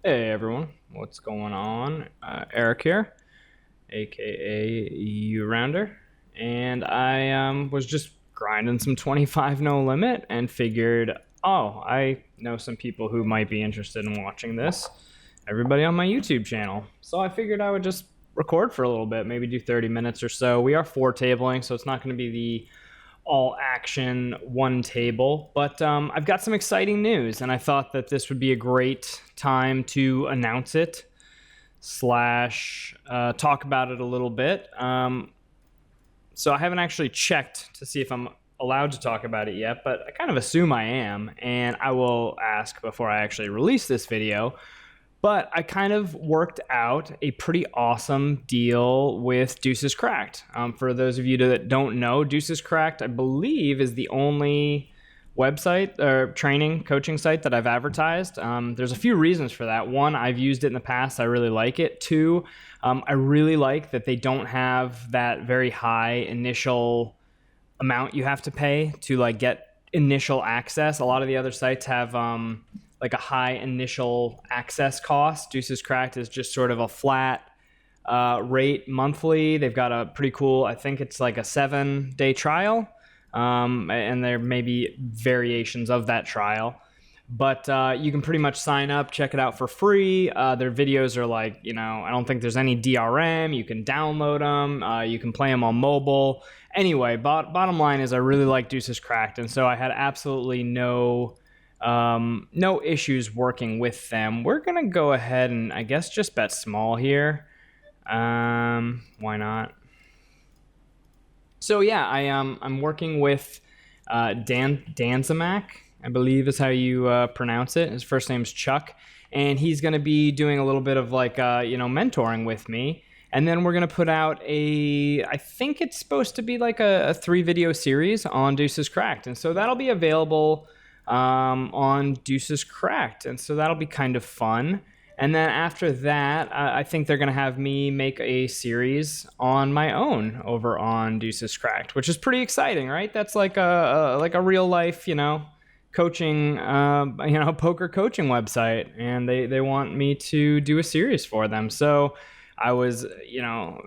Hey everyone, what's going on? Eric here, aka U-Rounder, and I was just grinding some 25 no limit and figured, oh, I know some people who might be interested in watching this. Everybody on my YouTube channel. So I figured I would just record for a little bit, maybe do 30 minutes or so. We are four tabling, so it's not going to be the all action one table, but I've got some exciting news, and I thought that this would be a great time to announce it slash talk about it a little bit. So I haven't actually checked to see if I'm allowed to talk about it yet, but I kind of assume I am, and I will ask before I actually release this video. But I kind of worked out a pretty awesome deal with DeucesCracked. For those of you that don't know, DeucesCracked, I believe, is the only website or training coaching site that I've advertised. There's a few reasons for that. One, I've used it in the past. I really like it. Two, I really like that they don't have that very high initial amount you have to pay to like get initial access. A lot of the other sites have like a high initial access cost. DeucesCracked is just sort of a flat rate monthly. They've got a pretty cool, I think it's like a 7-day trial. And there may be variations of that trial. But you can pretty much sign up, check it out for free. Their videos are like, I don't think there's any DRM. You can download them. You can play them on mobile. Anyway, bottom line is I really like DeucesCracked. And so I had absolutely no issues working with them. We're going to go ahead and I guess just bet small here. Why not? So yeah, I'm working with Danzamak, I believe is how you pronounce it. His first name's Chuck, and he's going to be doing a little bit of like mentoring with me. And then we're going to put out I think it's supposed to be like a 3-video series on DeucesCracked. And so that'll be available on DeucesCracked. And so that'll be kind of fun. And then after that, I think they're going to have me make a series on my own over on DeucesCracked, which is pretty exciting, right? That's like a real life, coaching, poker coaching website. And they want me to do a series for them. So I was,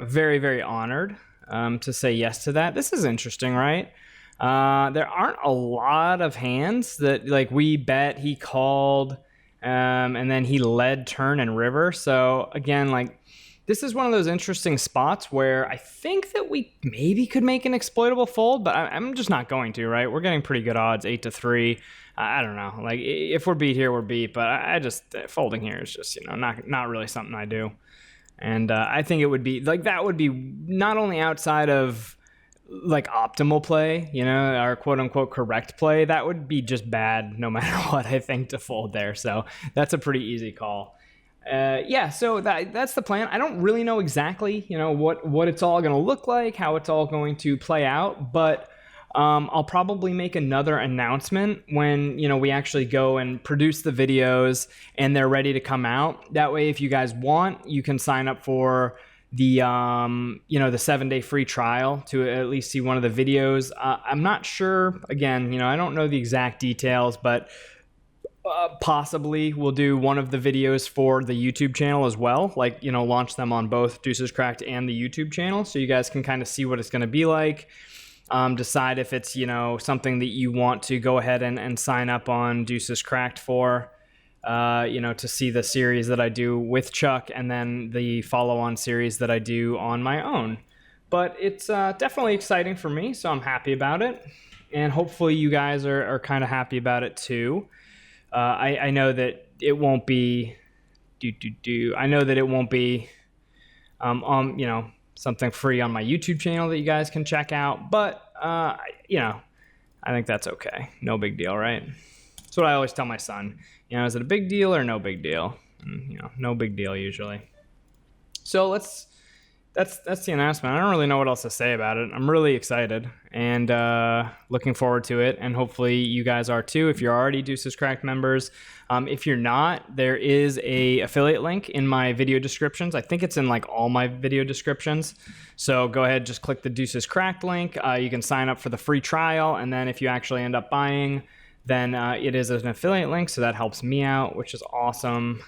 very, very honored to say yes to that. This is interesting, right? There aren't a lot of hands that like we bet, he called, and then he led turn and river. So again, like this is one of those interesting spots where I think that we maybe could make an exploitable fold, but I'm just not going to, right? We're getting pretty good odds, 8-3. I don't know. Like if we're beat here, we're beat, but I just folding here is just, not really something I do. And I think it would be like, that would be not only outside of like optimal play, our quote unquote correct play, that would be just bad no matter what, I think, to fold there. So that's a pretty easy call. So that's the plan. I don't really know exactly, what it's all going to look like, how it's all going to play out, but I'll probably make another announcement when, we actually go and produce the videos and they're ready to come out. That way, if you guys want, you can sign up for the 7-day free trial to at least see one of the videos. I'm not sure, again, I don't know the exact details, but possibly we'll do one of the videos for the YouTube channel as well, like, launch them on both DeucesCracked and the YouTube channel, so you guys can kind of see what it's going to be like. Decide if it's, something that you want to go ahead and sign up on DeucesCracked for. To see the series that I do with Chuck and then the follow-on series that I do on my own. But it's definitely exciting for me, so I'm happy about it. And hopefully you guys are kind of happy about it too. I know that it won't be... I know that it won't be something free on my YouTube channel that you guys can check out. But, I think that's okay. No big deal, right? That's what I always tell my son. Is it a big deal or no big deal? And, no big deal usually. So that's the announcement. I don't really know what else to say about it. I'm really excited and looking forward to it. And hopefully you guys are too, if you're already DeucesCracked members. If you're not, there is a affiliate link in my video descriptions. I think it's in like all my video descriptions. So go ahead, just click the DeucesCracked link. You can sign up for the free trial. And then if you actually end up buying, then it is an affiliate link, so that helps me out, which is awesome.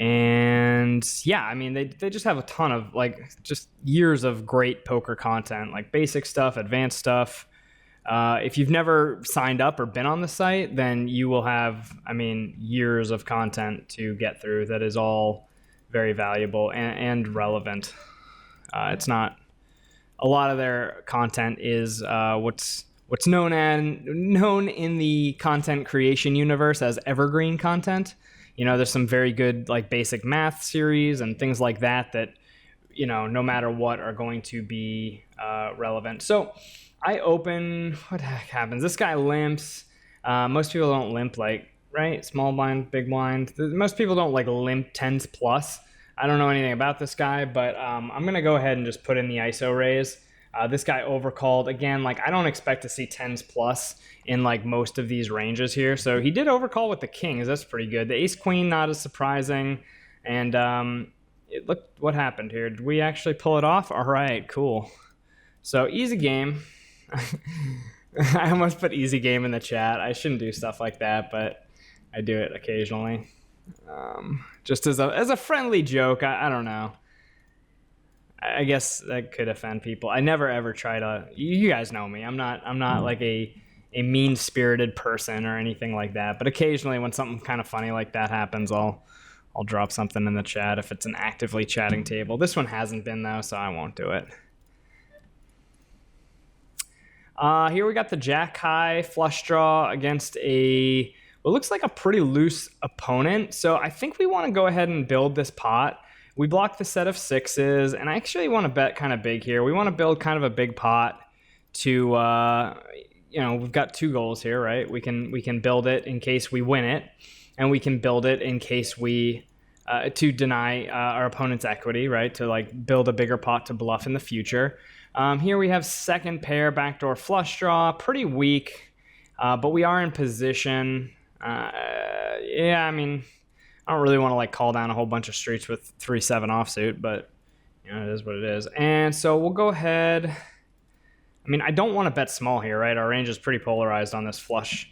And yeah, I mean, they just have a ton of like just years of great poker content, like basic stuff, advanced stuff. If you've never signed up or been on the site, then you will have, I mean, years of content to get through that is all very valuable and relevant. It's not, a lot of their content is what's known in the content creation universe as evergreen content. You know, there's some very good like basic math series and things like that you know, no matter what are going to be relevant. So I open, what the heck happens? This guy limps. Most people don't limp like, right? Small blind, big blind. Most people don't like limp 10s plus. I don't know anything about this guy, but I'm going to go ahead and just put in the ISO raise. This guy overcalled. Again, like I don't expect to see 10s plus in like most of these ranges here. So he did overcall with the kings. That's pretty good. The ace queen, not as surprising. And look what happened here. Did we actually pull it off? All right, cool. So easy game. I almost put easy game in the chat. I shouldn't do stuff like that, but I do it occasionally. Just as a friendly joke. I don't know. I guess that could offend people. I never ever try to. You guys know me. I'm not like a mean-spirited person or anything like that. But occasionally, when something kind of funny like that happens, I'll drop something in the chat if it's an actively chatting table. This one hasn't been though, so I won't do it. Here we got the jack high flush draw against what looks like a pretty loose opponent. So I think we want to go ahead and build this pot. We block the set of sixes, and I actually want to bet kind of big here. We want to build kind of a big pot to, you know, we've got two goals here, right? We can build it in case we win it, and we can build it in case we, to deny our opponent's equity, right? To like build a bigger pot to bluff in the future. Here we have second pair, backdoor flush draw, pretty weak, but we are in position. Yeah, I mean, I don't really want to like call down a whole bunch of streets with 3-7 offsuit, but you know, it is what it is. And so we'll go ahead. I mean, I don't want to bet small here, right? Our range is pretty polarized on this flush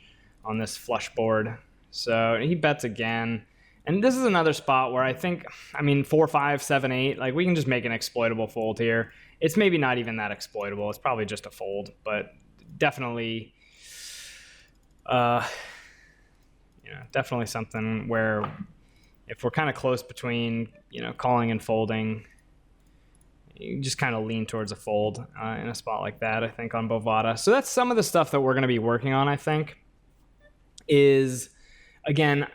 board. So he bets again. And this is another spot where I think, I mean, 4-5, 7-8, like we can just make an exploitable fold here. It's maybe not even that exploitable. It's probably just a fold, but definitely, you know, definitely something where if we're kind of close between, you know, calling and folding, you just kind of lean towards a fold in a spot like that, I think, on Bovada. So that's some of the stuff that we're going to be working on, I think, is, again,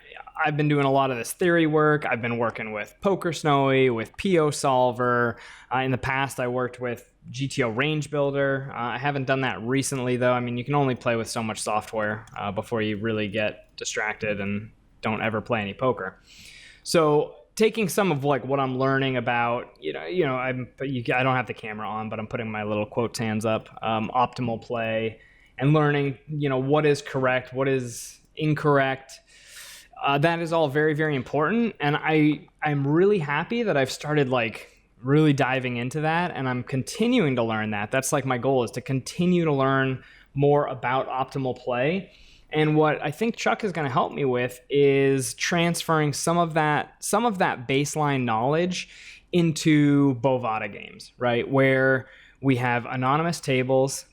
I've been doing a lot of this theory work. I've been working with Poker Snowy, with PO Solver. In the past, I worked with GTO Range Builder. I haven't done that recently, though. I mean, you can only play with so much software before you really get distracted and don't ever play any poker. So taking some of like what I'm learning about, I don't have the camera on, but I'm putting my little quotes hands up, optimal play, and learning, what is correct, what is incorrect. That is all very, very important. And I'm really happy that I've started like really diving into that, and I'm continuing to learn that. That's like my goal, is to continue to learn more about optimal play. And what I think Chuck is going to help me with is transferring some of that baseline knowledge into Bovada games, right? Where we have anonymous tables,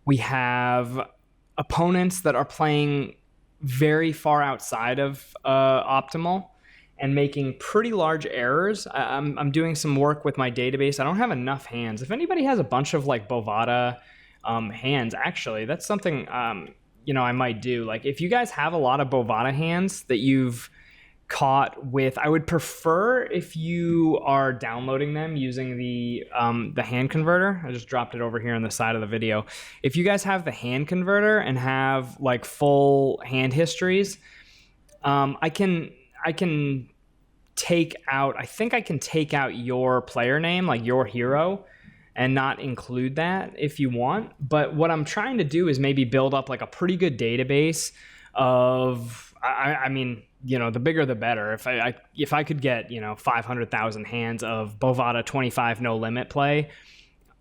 we have opponents that are playing very far outside of optimal and making pretty large errors. I'm doing some work with my database. I don't have enough hands. If anybody has a bunch of like Bovada hands, actually, that's something I might do. Like if you guys have a lot of Bovada hands that you've caught with, I would prefer if you are downloading them using the hand converter. I just dropped it over here on the side of the video. If you guys have the hand converter and have like full hand histories, I can take out, I think I can take out your player name, like your hero, and not include that if you want. But what I'm trying to do is maybe build up like a pretty good database of, I mean, the bigger the better. If I could get 500,000 hands of Bovada 25 no limit play,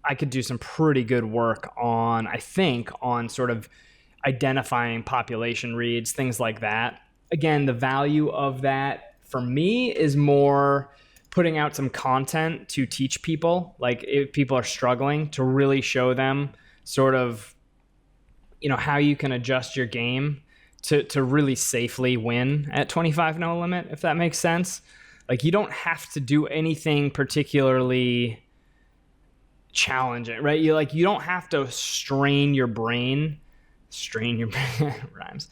I could do some pretty good work on sort of identifying population reads, things like that. Again, the value of that for me is more putting out some content to teach people, like if people are struggling, to really show them sort of, how you can adjust your game to really safely win at 25 no limit, if that makes sense. Like, you don't have to do anything particularly challenging, right? You don't have to strain your brain rhymes,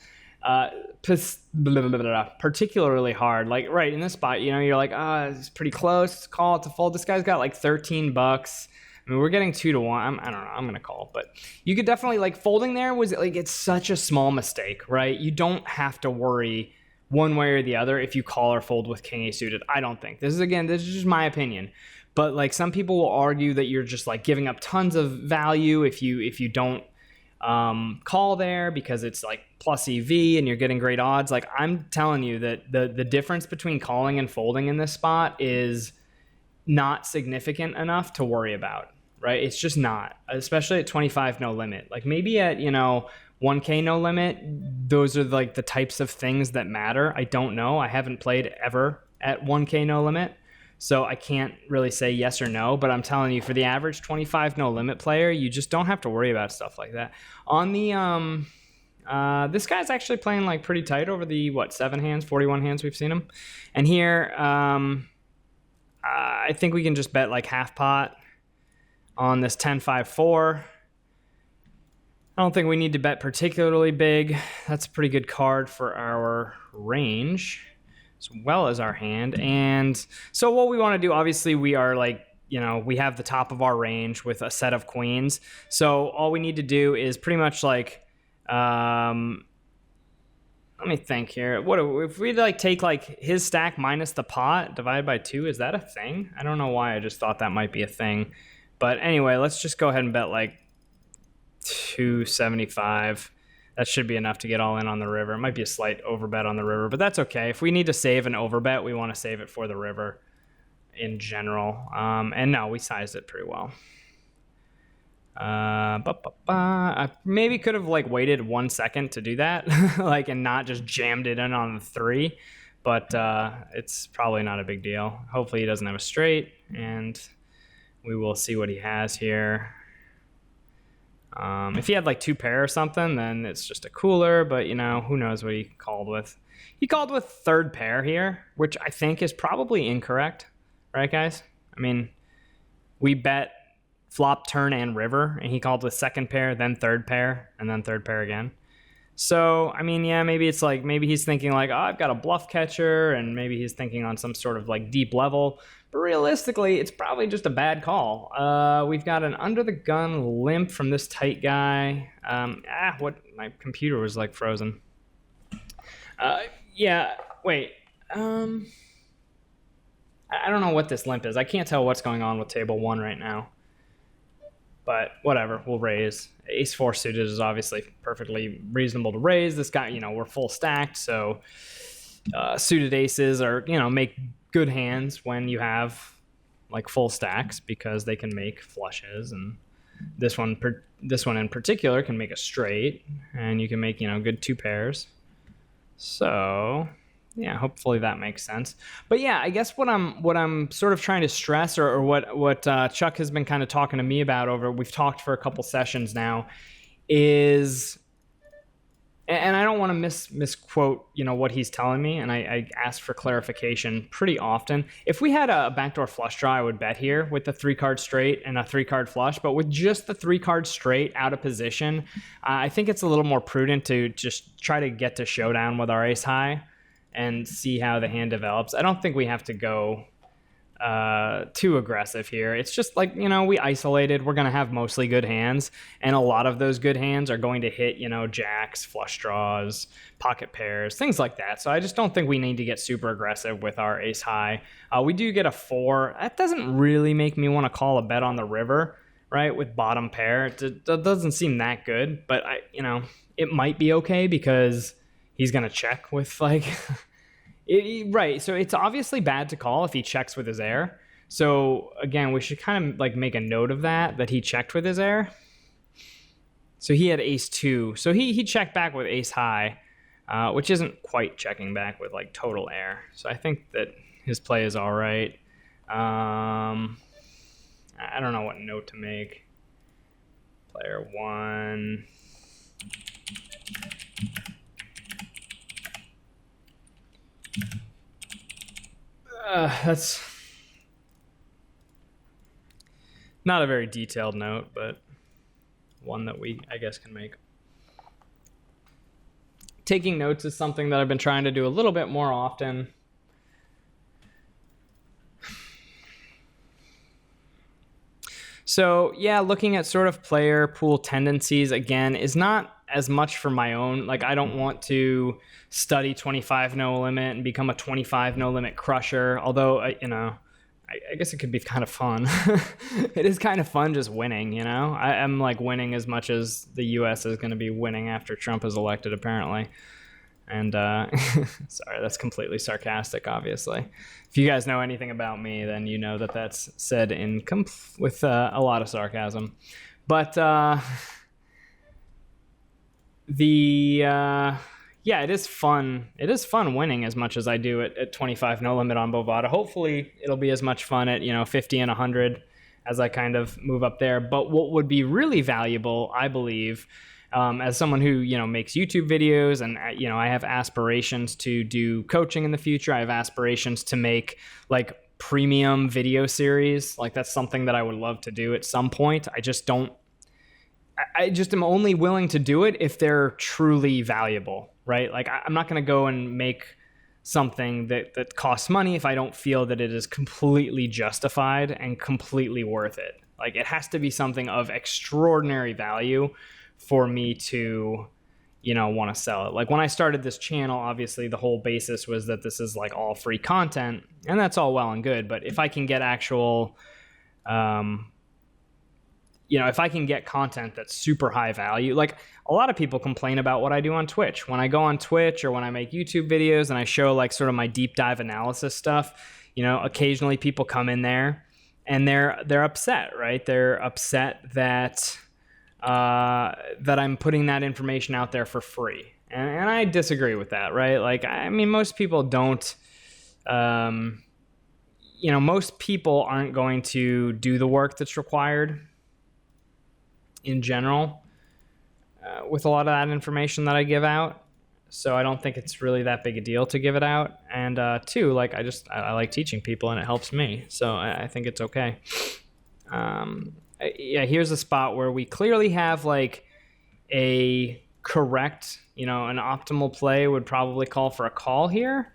particularly hard. Like, right in this spot, you're like, it's pretty close, call it to fold. This guy's got like $13. I mean, we're getting 2-1. I don't know. I'm gonna call, but you could definitely, like, folding there was like, it's such a small mistake, right? You don't have to worry one way or the other if you call or fold with king ace suited. I don't think. This is just my opinion, but like, some people will argue that you're just like giving up tons of value if you don't call there, because it's like plus EV and you're getting great odds. Like, I'm telling you that the difference between calling and folding in this spot is not significant enough to worry about, right? It's just not, especially at 25 no limit. Like, maybe at 1K no limit, those are like the types of things that matter. I don't know. I haven't played ever at 1K no limit, so I can't really say yes or no, but I'm telling you, for the average 25 no limit player, you just don't have to worry about stuff like that. On the this guy's actually playing like pretty tight over the 7 hands, 41 hands we've seen him. And here I think we can just bet like half pot on this 10-5-4. I don't think we need to bet particularly big. That's a pretty good card for our range as well as our hand. And so what we want to do, obviously, we are like, we have the top of our range with a set of queens. So all we need to do is pretty much like, let me think here. What if we like take like his stack minus the pot divided by 2? Is that a thing? I don't know why I just thought that might be a thing. But anyway, let's just go ahead and bet like 275. That should be enough to get all in on the river. It might be a slight overbet on the river, but that's okay. If we need to save an overbet, we want to save it for the river in general. And no, we sized it pretty well. I maybe could have like waited 1 second to do that, like, and not just jammed it in on the 3, but it's probably not a big deal. Hopefully he doesn't have a straight, and we will see what he has here. If he had like 2 pair or something, then it's just a cooler, but who knows what he called with. He called with 3rd pair here, which I think is probably incorrect, right, guys? I mean, we bet flop, turn, and river, and he called with 2nd pair, then 3rd pair, and then 3rd pair again. So, I mean, yeah, maybe it's like, maybe he's thinking like, I've got a bluff catcher, and maybe he's thinking on some sort of like deep level, but realistically, it's probably just a bad call. We've got an under the gun limp from this tight guy. My computer was like frozen. Yeah, wait. I don't know what this limp is. I can't tell what's going on with table 1 right now. But whatever, we'll raise. Ace-4 suited is obviously perfectly reasonable to raise. This guy, we're full stacked, so suited aces are, make good hands when you have like full stacks, because they can make flushes, and this one in particular can make a straight, and you can make good 2 pairs. So yeah, hopefully that makes sense. But yeah, I guess what I'm sort of trying to stress, or what Chuck has been kind of talking to me about we've talked for a couple sessions now, is, and I don't want to misquote what he's telling me, and I ask for clarification pretty often. If we had a backdoor flush draw, I would bet here with the 3-card straight and a 3-card flush, but with just the 3-card straight out of position, I think it's a little more prudent to just try to get to showdown with our ace high and see how the hand develops. I don't think we have to go too aggressive here. It's just like, we isolated. We're going to have mostly good hands, and a lot of those good hands are going to hit, jacks, flush draws, pocket pairs, things like that. So I just don't think we need to get super aggressive with our ace high. We do get a 4. That doesn't really make me want to call a bet on the river, right, with bottom pair. It doesn't seem that good, but it might be okay, because he's going to check with like, right. So it's obviously bad to call if he checks with his air. So again, we should kind of like make a note of that he checked with his air. So he had ace 2. So he checked back with ace high. which isn't quite checking back with like total air. So I think that his play is all right. I don't know what note to make. Player 1. That's not a very detailed note, but one that we, I guess, can make. Taking notes is something that I've been trying to do a little bit more often. So yeah, looking at sort of player pool tendencies again is not as much for my own. Like, I don't want to study 25 no limit and become a 25 no limit crusher. Although, I guess it could be kind of fun. It is kind of fun just winning, I'm like winning as much as the U.S. is going to be winning after Trump is elected, apparently. And sorry, that's completely sarcastic, obviously. If you guys know anything about me, then you know that that's said with a lot of sarcasm. But yeah, it is fun. It is fun winning as much as I do at 25 no limit on Bovada. Hopefully, it'll be as much fun at 50 and 100 as I kind of move up there. But what would be really valuable, I believe, as someone who makes YouTube videos, and I have aspirations to do coaching in the future. I have aspirations to make like premium video series. Like, that's something that I would love to do at some point. I just am only willing to do it if they're truly valuable, right? Like, I'm not going to go and make something that costs money if I don't feel that it is completely justified and completely worth it. Like, it has to be something of extraordinary value for me to, want to sell it. Like, when I started this channel, obviously the whole basis was that this is like all free content, and that's all well and good. But if I can get actual, if I can get content that's super high value, like a lot of people complain about what I do on Twitch. When I go on Twitch or when I make YouTube videos and I show like sort of my deep dive analysis stuff, occasionally people come in there and they're upset, right? They're upset that I'm putting that information out there for free. And I disagree with that, right? Like, I mean, most people don't, most people aren't going to do the work that's required in general with a lot of that information that I give out. So I don't think it's really that big a deal to give it out. And two, like, I like teaching people and it helps me. So I think it's okay. Yeah, here's a spot where we clearly have like a correct, an optimal play would probably call for a call here.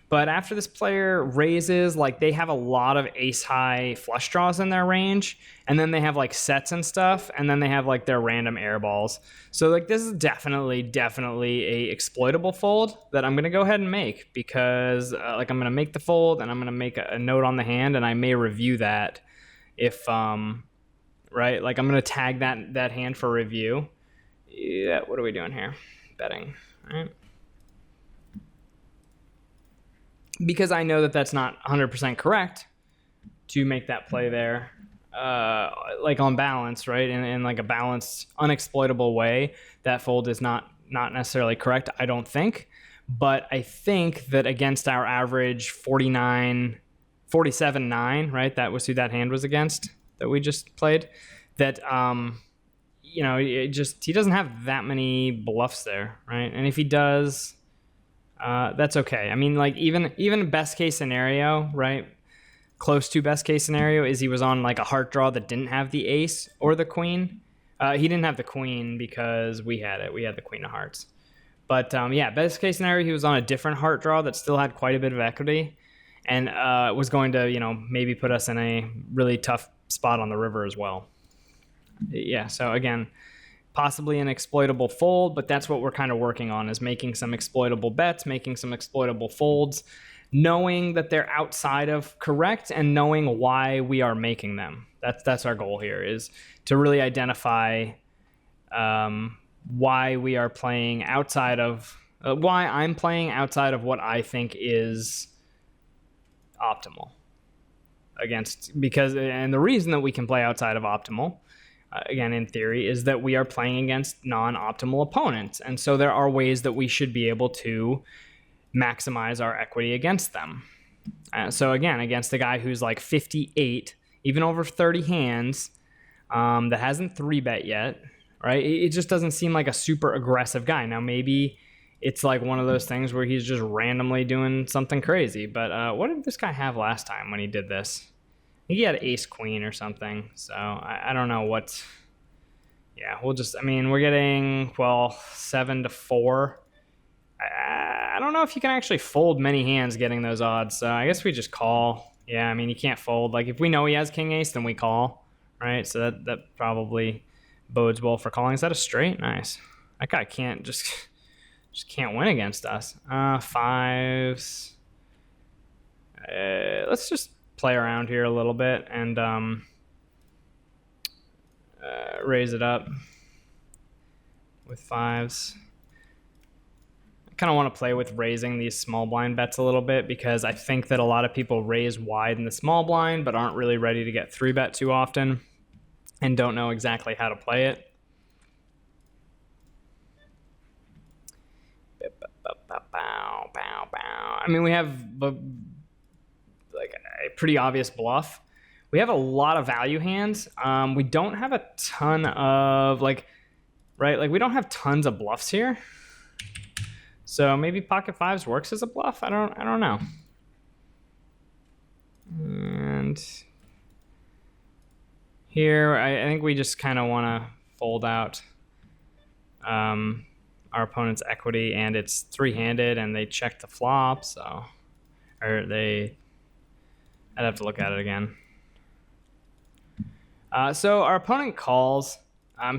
But after this player raises, like, they have a lot of ace high flush draws in their range, and then they have like sets and stuff, and then they have like their random air balls. So like, this is definitely a exploitable fold that I'm gonna go ahead and make, because I'm gonna make the fold and I'm gonna make a note on the hand, and I may review that if right, like I'm gonna tag that hand for review. Yeah, what are we doing here? Betting, right? Because I know that that's not 100% correct to make that play there, like on balance, right? In like a balanced, unexploitable way, that fold is not necessarily correct, I don't think. But I think that against our average 47-9, right? That was who that hand was against that we just played. That, he doesn't have that many bluffs there, right? And if he does, that's okay. I mean, like, even best case scenario, right? Close to best case scenario is he was on like a heart draw that didn't have the ace or the queen. He didn't have the queen because we had it. We had the queen of hearts. But yeah, best case scenario, he was on a different heart draw that still had quite a bit of equity, and was going to, maybe put us in a really tough spot on the river as well. Yeah. So again, possibly an exploitable fold, but that's what we're kind of working on, is making some exploitable bets, making some exploitable folds, knowing that they're outside of correct and knowing why we are making them. That's our goal here, is to really identify why we are playing outside of why I'm playing outside of what I think is optimal against, and the reason that we can play outside of optimal again, in theory, is that we are playing against non-optimal opponents. And so there are ways that we should be able to maximize our equity against them. So again, against a guy who's like 58, even over 30 hands, that hasn't 3-bet yet, right? It just doesn't seem like a super aggressive guy. Now, maybe it's like one of those things where he's just randomly doing something crazy. But what did this guy have last time when he did this? I think he had ace queen or something. So I don't know what. Yeah, we'll just, I mean, we're getting, well, 7-4. I don't know if you can actually fold many hands getting those odds. So I guess we just call. Yeah, I mean, you can't fold. Like, if we know he has king ace, then we call, right? So that probably bodes well for calling. Is that a straight? Nice. That guy can't just can't win against us. Fives. Let's just play around here a little bit and raise it up with fives. I kind of want to play with raising these small blind bets a little bit because I think that a lot of people raise wide in the small blind but aren't really ready to get 3-bet too often and don't know exactly how to play it. I mean, we have like a pretty obvious bluff. We have a lot of value hands. We don't have a ton of right? Like, we don't have tons of bluffs here. So maybe pocket fives works as a bluff. I don't know. And here, I think we just kind of want to fold out our opponent's equity, and it's 3-handed, and they check the flop, so, or I'd have to look at it again. So our opponent calls.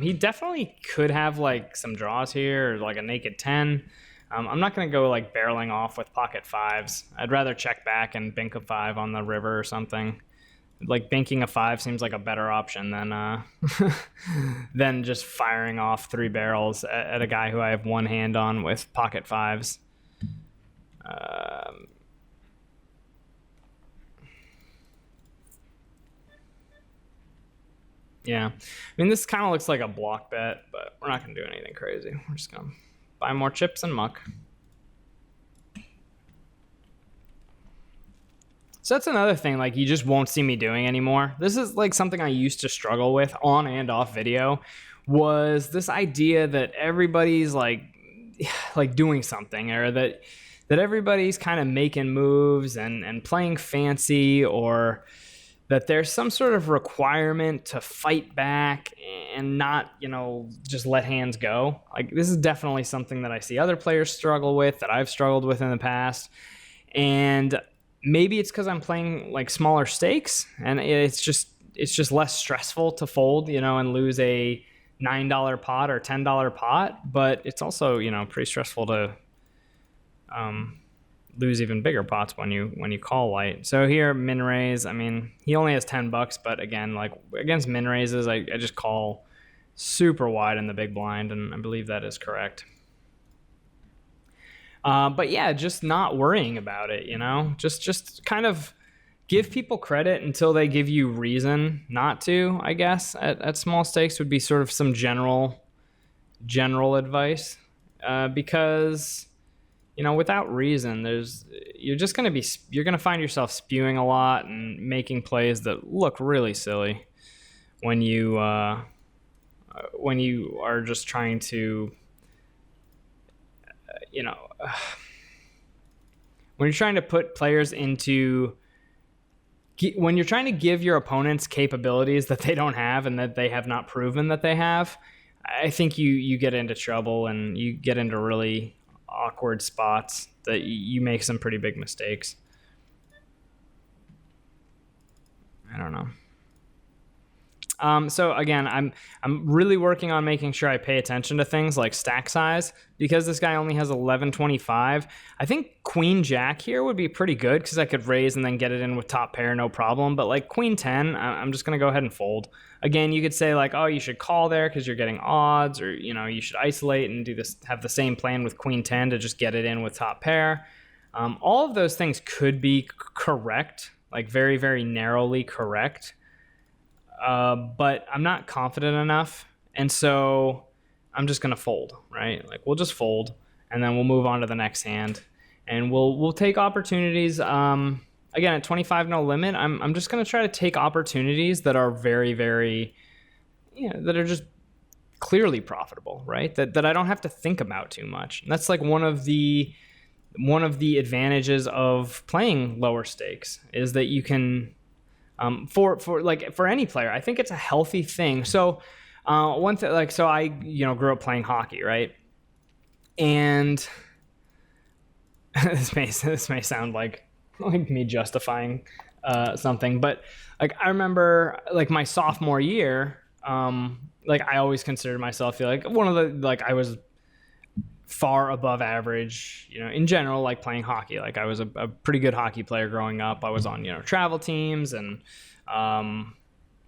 He definitely could have like some draws here, or like a naked 10. I'm not going to go like barreling off with pocket fives. I'd rather check back and bink a 5 on the river or something. Like, banking a 5 seems like a better option than than just firing off 3 barrels at a guy who I have one hand on with pocket fives. Yeah, I mean, this kind of looks like a block bet, but we're not going to do anything crazy. We're just going to buy more chips and muck. So that's another thing, like, you just won't see me doing anymore. This is like something I used to struggle with on and off video, was this idea that everybody's like doing something, or that everybody's kind of making moves and playing fancy, or that there's some sort of requirement to fight back and not, just let hands go. Like, this is definitely something that I see other players struggle with, that I've struggled with in the past. And maybe it's because I'm playing like smaller stakes, and it's just less stressful to fold, and lose a $9 pot or $10 pot. But it's also, pretty stressful to lose even bigger pots when you call light. So here, min raise. I mean, he only has $10, but again, like, against min raises, I just call super wide in the big blind, and I believe that is correct. But yeah, just not worrying about it, just kind of give people credit until they give you reason not to, I guess, at small stakes would be sort of some general advice. Because, without reason, you're going to find yourself spewing a lot and making plays that look really silly when you are just trying to, when you're trying to put players into, when you're trying to give your opponents capabilities that they don't have and that they have not proven that they have, I think you get into trouble, and you get into really awkward spots that you make some pretty big mistakes. I don't know. So again, I'm really working on making sure I pay attention to things like stack size, because this guy only has 1125. I think Queen Jack here would be pretty good, because I could raise and then get it in with top pair, no problem. But like Queen 10, I'm just going to go ahead and fold. Again, you could say like, oh, you should call there because you're getting odds, or you should isolate and do this, have the same plan with Queen 10 to just get it in with top pair. All of those things could be correct, like very, very narrowly correct. but I'm not confident enough. And so I'm just going to fold, right? Like we'll just fold and then we'll move on to the next hand and we'll take opportunities. Again, at 25 no limit, I'm just going to try to take opportunities that are very, very, that are just clearly profitable, right? That I don't have to think about too much. And that's like one of the advantages of playing lower stakes is that you can, for any player, I think it's a healthy thing. So one thing, like, so I, grew up playing hockey, right? And this may sound like me justifying something, but like I remember like my sophomore year, like I always considered myself like one of the, like I was far above average, in general, like playing hockey. Like I was a pretty good hockey player growing up. I was on, travel teams and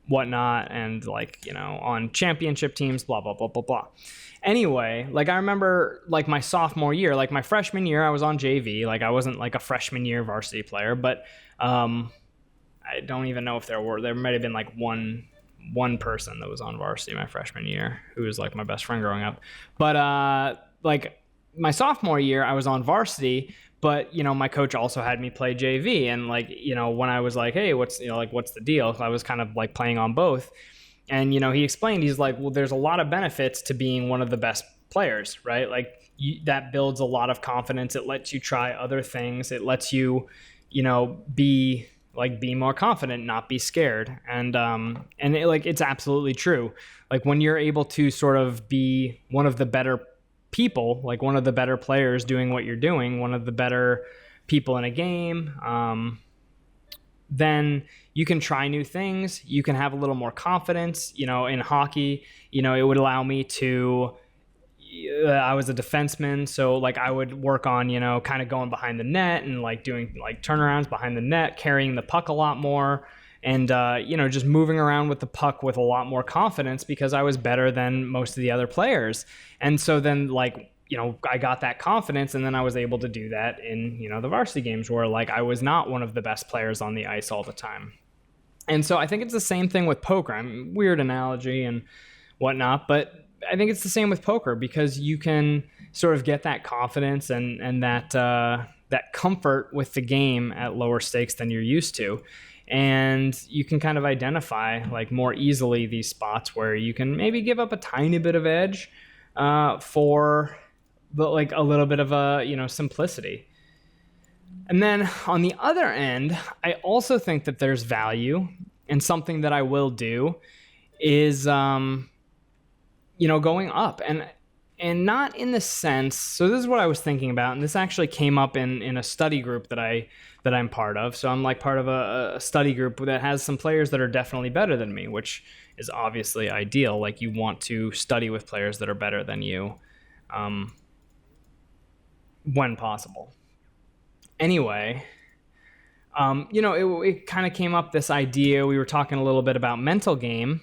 whatnot, and like, on championship teams, blah, blah, blah, blah, blah. Anyway, like I remember like my sophomore year, like my freshman year, I was on JV. Like I wasn't like a freshman year varsity player, but I don't even know if there might have been like one person that was on varsity my freshman year who was like my best friend growing up. But like my sophomore year, I was on varsity, but my coach also had me play JV. And like, when I was like, hey, what's the deal? I was kind of like playing on both. And, he explained, he's like, well, there's a lot of benefits to being one of the best players, right? Like that builds a lot of confidence. It lets you try other things. It lets you, be more confident, not be scared. And it's absolutely true. Like when you're able to sort of be one of the better people, like one of the better players doing what you're doing, one of the better people in a game, then you can try new things. You can have a little more confidence, in hockey. It would allow me to, I was a defenseman, so like I would work on, kind of going behind the net and like doing like turnarounds behind the net, carrying the puck a lot more, and just moving around with the puck with a lot more confidence because I was better than most of the other players. And so then like, I got that confidence, and then I was able to do that in, the varsity games where like I was not one of the best players on the ice all the time. And so I think it's the same thing with poker. Weird analogy and whatnot, but I think it's the same with poker because you can sort of get that confidence and that comfort with the game at lower stakes than you're used to. And you can kind of identify like more easily these spots where you can maybe give up a tiny bit of edge for like a little bit of a, simplicity. And then on the other end, I also think that there's value, and something that I will do is, going up and not in the sense. So this is what I was thinking about. And this actually came up in a study group that I'm part of. So I'm like part of a study group that has some players that are definitely better than me, which is obviously ideal. Like you want to study with players that are better than you, when possible. Anyway, it kind of came up, this idea. We were talking a little bit about mental game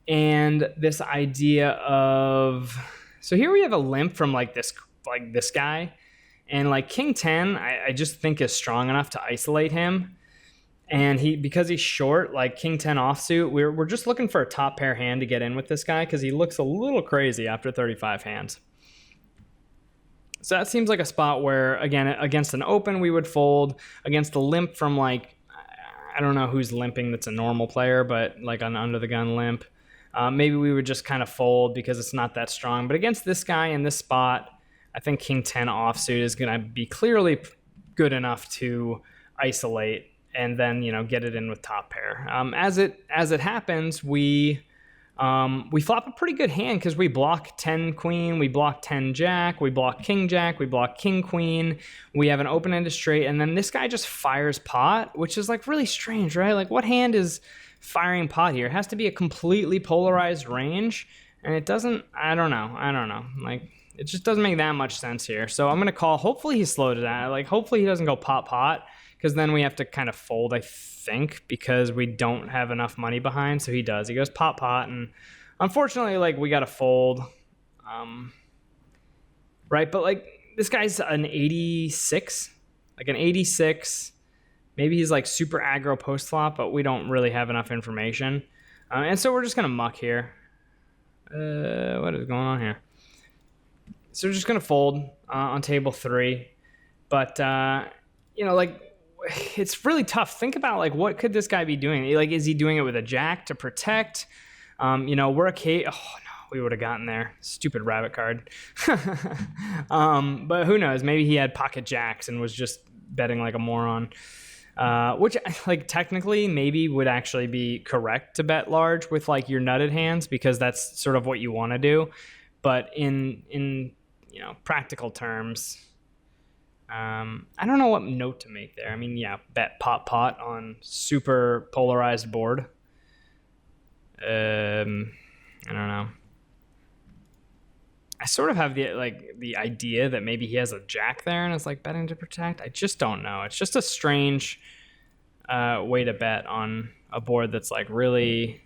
and this idea of, so here we have a limp from like this guy, and like King 10, I just think is strong enough to isolate him. And because he's short, like King 10 offsuit, we're just looking for a top pair hand to get in with this guy because he looks a little crazy after 35 hands. So that seems like a spot where, again, against an open, we would fold. Against a limp from like, I don't know who's limping that's a normal player, but like an under the gun limp, maybe we would just kind of fold because it's not that strong. But against this guy in this spot, I think King 10 offsuit is going to be clearly good enough to isolate and then, get it in with top pair. As it happens, we flop a pretty good hand because we block 10 queen, we block 10 jack, we block king jack, we block king queen, we have an open-ended straight, and then this guy just fires pot, which is like really strange, right? Like what hand is firing pot here? It has to be a completely polarized range, and it doesn't, I don't know. Like it just doesn't make that much sense here. So I'm going to call, hopefully he slowed it down. Like hopefully he doesn't go pot, because then we have to kind of fold, I think, because we don't have enough money behind. So he does. He goes pot, and unfortunately, like we got to fold, right? But like this guy's an 86, like an 86. Maybe he's like super aggro post flop, but we don't really have enough information. And so we're just gonna muck here. What is going on here? So we're just gonna fold on table 3, but it's really tough. Think about like what could this guy be doing? Like, is he doing it with a jack to protect? We're a K. Oh no, we would have gotten there. Stupid rabbit card. But who knows? Maybe he had pocket jacks and was just betting like a moron. Which, like, technically maybe would actually be correct to bet large with like your nutted hands, because that's sort of what you want to do. But in practical terms, I don't know what note to make there. I mean, yeah, bet pot on super polarized board. I don't know. I sort of have the idea that maybe he has a jack there and is like betting to protect. I just don't know. It's just a strange way to bet on a board that's like really,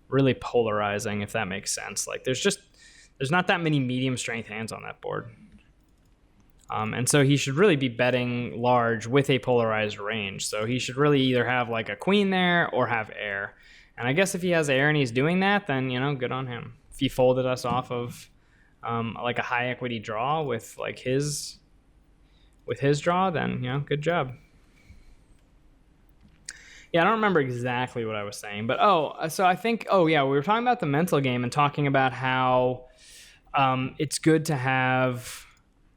really polarizing, if that makes sense. Like there's not that many medium strength hands on that board. And so he should really be betting large with a polarized range. So he should really either have like a queen there or have air. And I guess if he has air and he's doing that, then, good on him. If he folded us off of like a high equity draw with like his draw, then good job. Yeah, I don't remember exactly what I was saying, but so I think we were talking about the mental game and talking about how it's good to have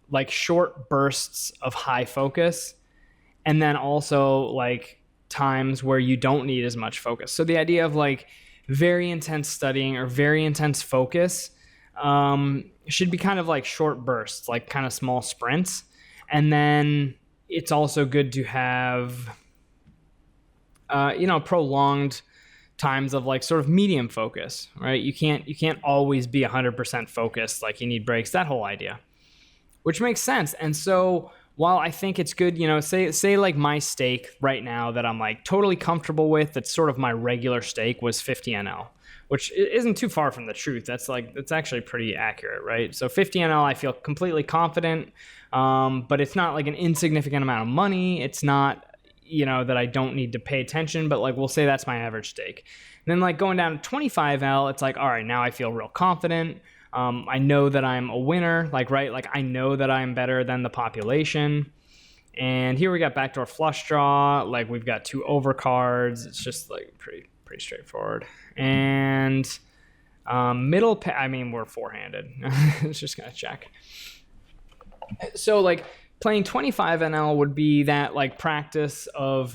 like short bursts of high focus, and then also like times where you don't need as much focus. So the idea of like very intense studying or very intense focus should be kind of like short bursts, like kind of small sprints. And then it's also good to have, prolonged times of like sort of medium focus, right? You can't always be 100% focused. Like you need breaks, that whole idea, which makes sense. And so while I think it's good, say like my stake right now that I'm like totally comfortable with, that's sort of my regular stake, was 50 NL. Which isn't too far from the truth. That's actually pretty accurate, right? So 50 NL, I feel completely confident, but it's not like an insignificant amount of money. It's not, that I don't need to pay attention, but like we'll say that's my average stake. And then like going down to 25L, it's like, all right, now I feel real confident. I know that I'm a winner, like, right? Like I know that I'm better than the population. And here we got backdoor flush draw. Like we've got 2 overcards. It's just like pretty straightforward. And we're four-handed. It's just gonna check. So like playing 25 NL would be that like practice of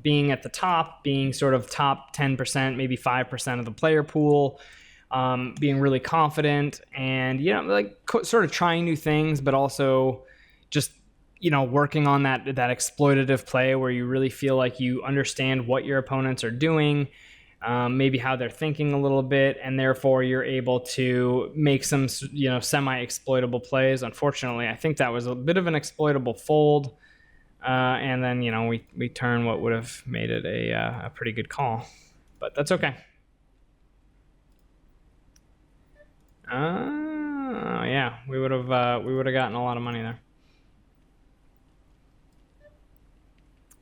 being at the top, being sort of top 10%, maybe 5% of the player pool, being really confident, and sort of trying new things, but also just working on that exploitative play where you really feel like you understand what your opponents are doing. Maybe how they're thinking a little bit, and therefore you're able to make some, semi-exploitable plays. Unfortunately, I think that was a bit of an exploitable fold, and then we turn what would have made it a pretty good call, but that's okay. Yeah, we would have gotten a lot of money there.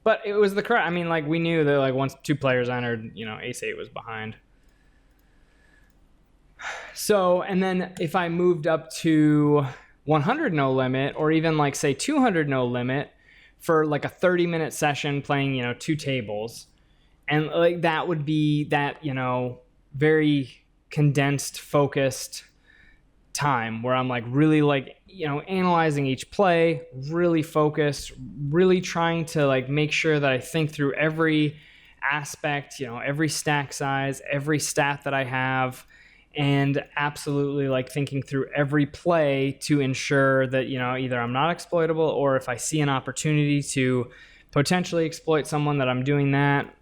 But it was the correct. I mean, like we knew that like once 2 players entered, ace-8 was behind. So, and then if I moved up to 100 no limit, or even like say 200 no limit for like a 30-minute session playing, 2 tables, and like that would be that very condensed, focused time where I'm like really like analyzing each play, really focused, really trying to like make sure that I think through every aspect, every stack size, every stat that I have, and absolutely like thinking through every play to ensure that either I'm not exploitable, or if I see an opportunity to potentially exploit someone, that I'm doing that.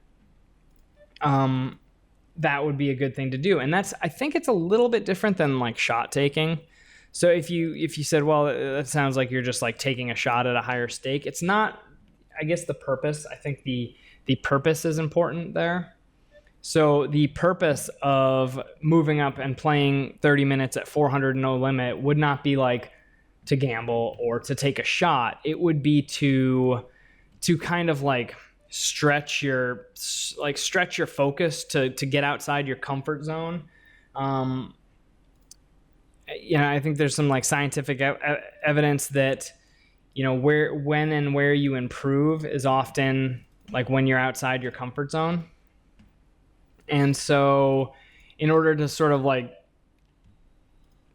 That would be a good thing to do. And I think it's a little bit different than like shot taking. So if you said, well, that sounds like you're just like taking a shot at a higher stake, it's not. I guess the purpose, I think the purpose is important there. So the purpose of moving up and playing 30 minutes at 400 no limit would not be like to gamble or to take a shot. It would be to kind of like stretch your focus to get outside your comfort zone. I think there's some like scientific evidence that, when and where you improve is often like when you're outside your comfort zone. And so in order to sort of like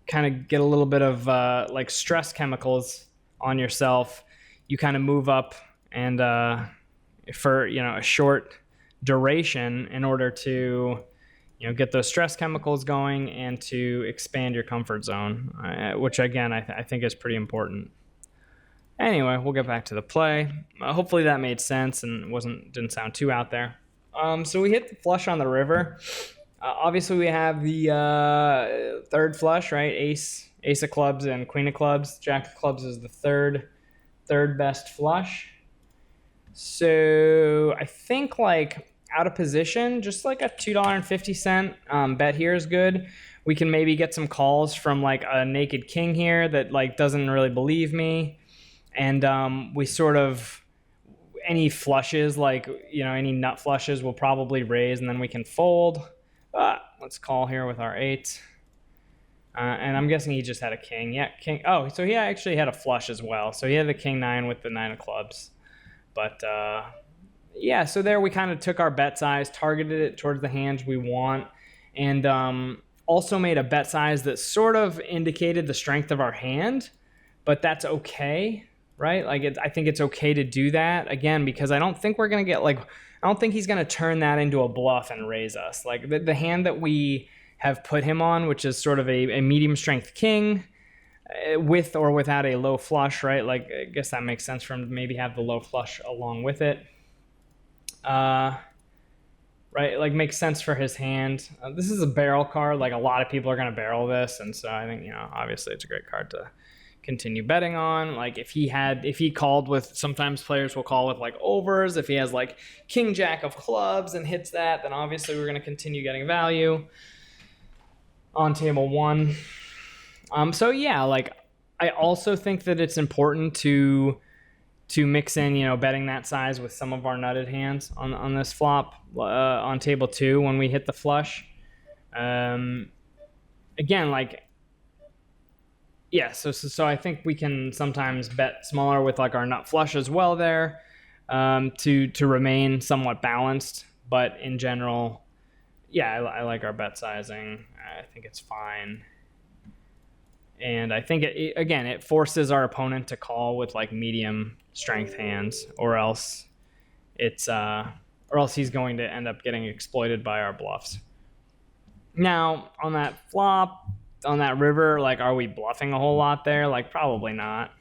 kind of get a little bit of like stress chemicals on yourself, you kind of move up and for a short duration in order to get those stress chemicals going and to expand your comfort zone, which again I think is pretty important. Anyway, we'll get back to the play. Hopefully that made sense and didn't sound too out there. So we hit the flush on the river. Obviously we have the third flush, right? Ace of clubs and queen of clubs. Jack of clubs is the third best flush. So I think like out of position, just like a $2.50 bet here is good. We can maybe get some calls from like a naked king here that like doesn't really believe me. And we sort of, any flushes, like, any nut flushes will probably raise and then we can fold. Let's call here with our 8. And I'm guessing he just had a king. Yeah, king. Oh, so he actually had a flush as well. So he had the king 9 with the 9 of clubs. But yeah, so there we kind of took our bet size, targeted it towards the hands we want, and also made a bet size that sort of indicated the strength of our hand, but that's okay, right? Like I think it's okay to do that, again, because I don't think we're going to get I don't think he's going to turn that into a bluff and raise us. Like the hand that we have put him on, which is sort of a medium strength king, with or without a low flush, right? Like I guess that makes sense for him to maybe have the low flush along with it. Right, like makes sense for his hand. This is a barrel card. Like a lot of people are going to barrel this, and so I think obviously it's a great card to continue betting on. Like if he called with, sometimes players will call with like overs. If he has like king jack of clubs and hits that, then obviously we're going to continue getting value on table 1. So yeah, like I also think that it's important to mix in, betting that size with some of our nutted hands on this flop on table 2 when we hit the flush. Again, like, yeah, so I think we can sometimes bet smaller with like our nut flush as well there, to remain somewhat balanced. But in general, yeah, I like our bet sizing. I think it's fine. And I think it forces our opponent to call with like medium strength hands, or else he's going to end up getting exploited by our bluffs. Now, on that flop, on that river, like, are we bluffing a whole lot there? Like, probably not.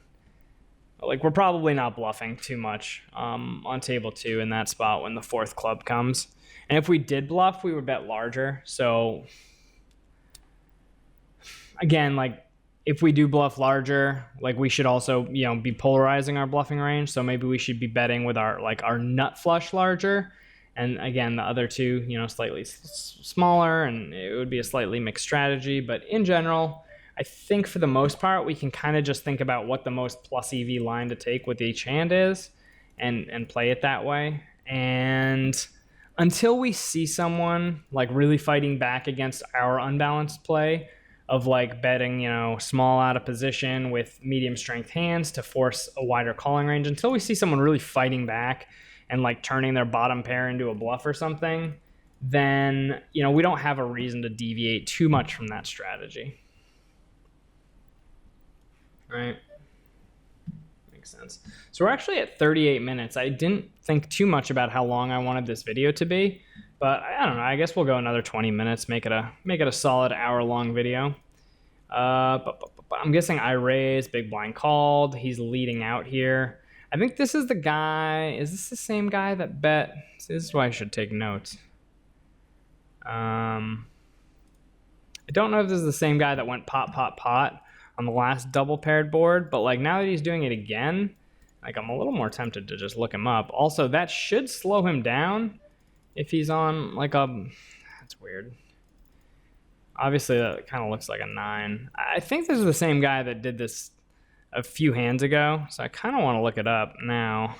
Like, we're probably not bluffing too much on table 2 in that spot when the 4th club comes. And if we did bluff, we would bet larger. So, again, like, if we do bluff larger, like, we should also, be polarizing our bluffing range. So maybe we should be betting with our nut flush larger. And again, the other two, slightly smaller, and it would be a slightly mixed strategy. But in general, I think for the most part, we can kind of just think about what the most plus EV line to take with each hand is and play it that way. And until we see someone like really fighting back against our unbalanced play of like betting, small out of position with medium strength hands to force a wider calling range, until we see someone really fighting back and like turning their bottom pair into a bluff or something, then, we don't have a reason to deviate too much from that strategy. Right? Makes sense. So we're actually at 38 minutes. I didn't think too much about how long I wanted this video to be, but I don't know. I guess we'll go another 20 minutes, make it a solid hour-long video. But I'm guessing I raised, big blind called. He's leading out here. I think this is the guy. Is this the same guy that bet? This is why I should take notes. I don't know if this is the same guy that went pot, pot, pot on the last double paired board, but like now that he's doing it again, like I'm a little more tempted to just look him up. Also, that should slow him down if he's on like that's weird. Obviously, that kind of looks like a 9. I think this is the same guy that did this a few hands ago, so I kind of want to look it up now.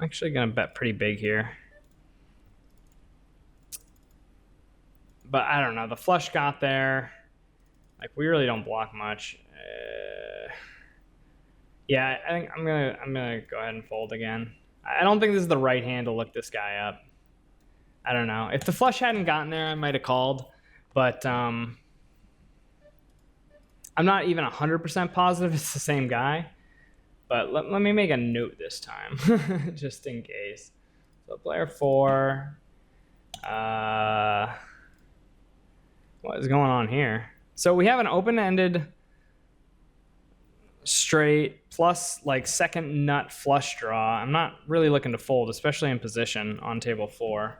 I'm actually going to bet pretty big here. But I don't know. The flush got there. Like, we really don't block much. Yeah, I think I'm gonna go ahead and fold again. I don't think this is the right hand to look this guy up. I don't know. If the flush hadn't gotten there, I might have called. But I'm not even 100% positive it's the same guy. But let me make a note this time, just in case. So player 4. What is going on here? So we have an open-ended straight plus like second nut flush draw. I'm not really looking to fold, especially in position on table 4.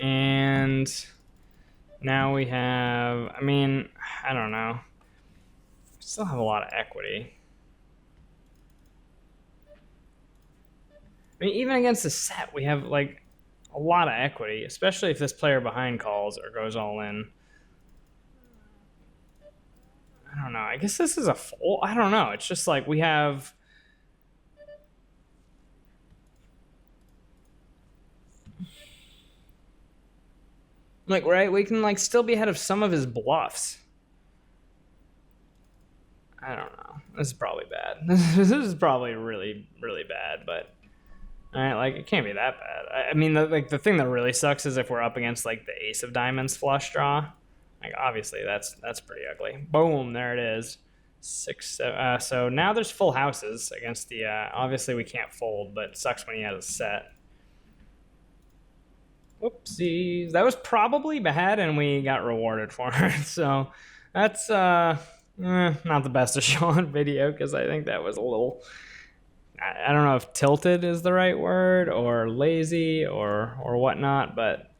And now we have, I mean, I don't know. We still have a lot of equity. I mean, even against the set, we have like a lot of equity, especially if this player behind calls or goes all in. I don't know. I guess this is a fold. I don't know. It's just like we have... Like, right, we can like still be ahead of some of his bluffs. I don't know. This is probably bad. This is probably really, really bad, but all right, like it can't be that bad. I mean, the thing that really sucks is if we're up against like the ace of diamonds flush draw. Like obviously that's pretty ugly. Boom, there it is. 6, 7. So now there's full houses against the. Obviously we can't fold, but it sucks when he has a set. Whoopsies. That was probably bad, and we got rewarded for it. So that's not the best to show on video because I think that was a little... I don't know if tilted is the right word or lazy or whatnot, but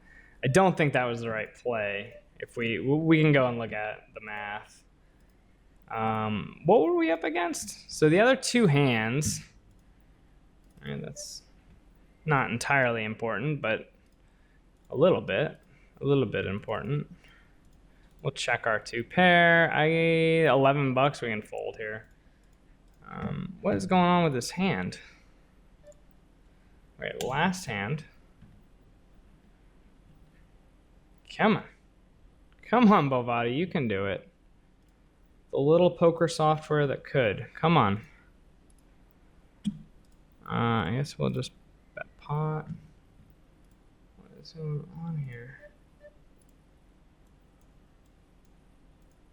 I don't think that was the right play. If we can go and look at the math. What were we up against? So the other two hands, and that's not entirely important, but a little bit important. We'll check our 2 pair. $11 we can fold here. What is going on with this hand? Wait, last hand. Come on, Bovada, you can do it. The little poker software that could. Come on. I guess we'll just bet pot. What is going on here?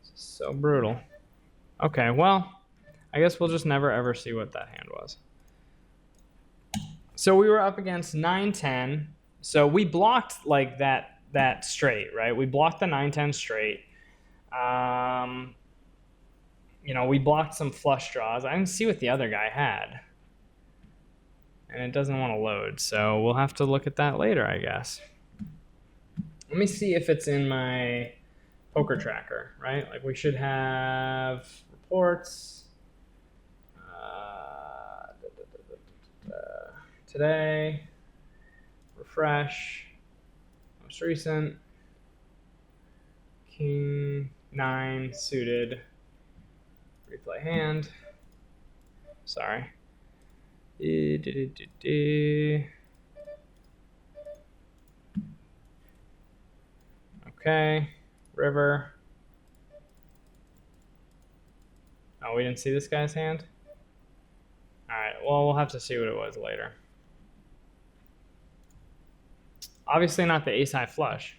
This is so brutal. Okay, well, I guess we'll just never ever see what that hand was. So we were up against 9-10. So we blocked like that straight, right? We blocked the 9-10 straight. We blocked some flush draws. I didn't see what the other guy had. And it doesn't want to load, so we'll have to look at that later, I guess. Let me see if it's in my poker tracker, right? Like we should have reports. Today, refresh, most recent, King 9 suited, replay hand, sorry. Okay, river. Oh, we didn't see this guy's hand? All right, well, we'll have to see what it was later. Obviously not the ace high flush.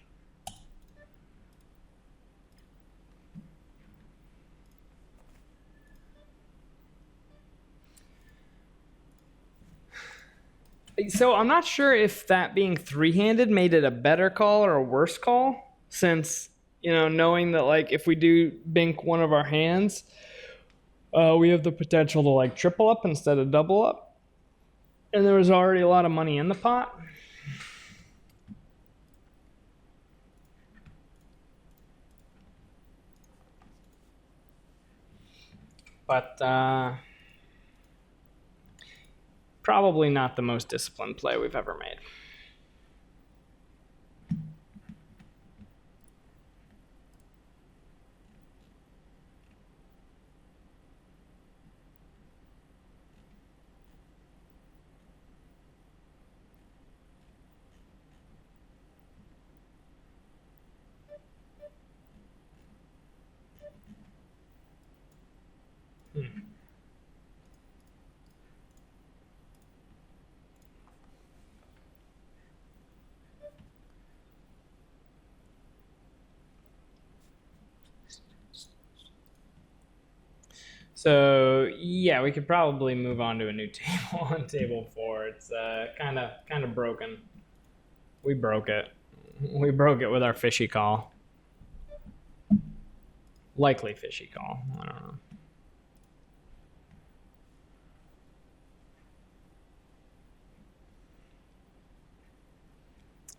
So I'm not sure if that being 3-handed made it a better call or a worse call, since, knowing that like if we do bink one of our hands, we have the potential to like triple up instead of double up. And there was already a lot of money in the pot. but probably not the most disciplined play we've ever made. So yeah, we could probably move on to a new table on table 4. It's kind of broken. We broke it. We broke it with our fishy call. Likely fishy call. I don't know.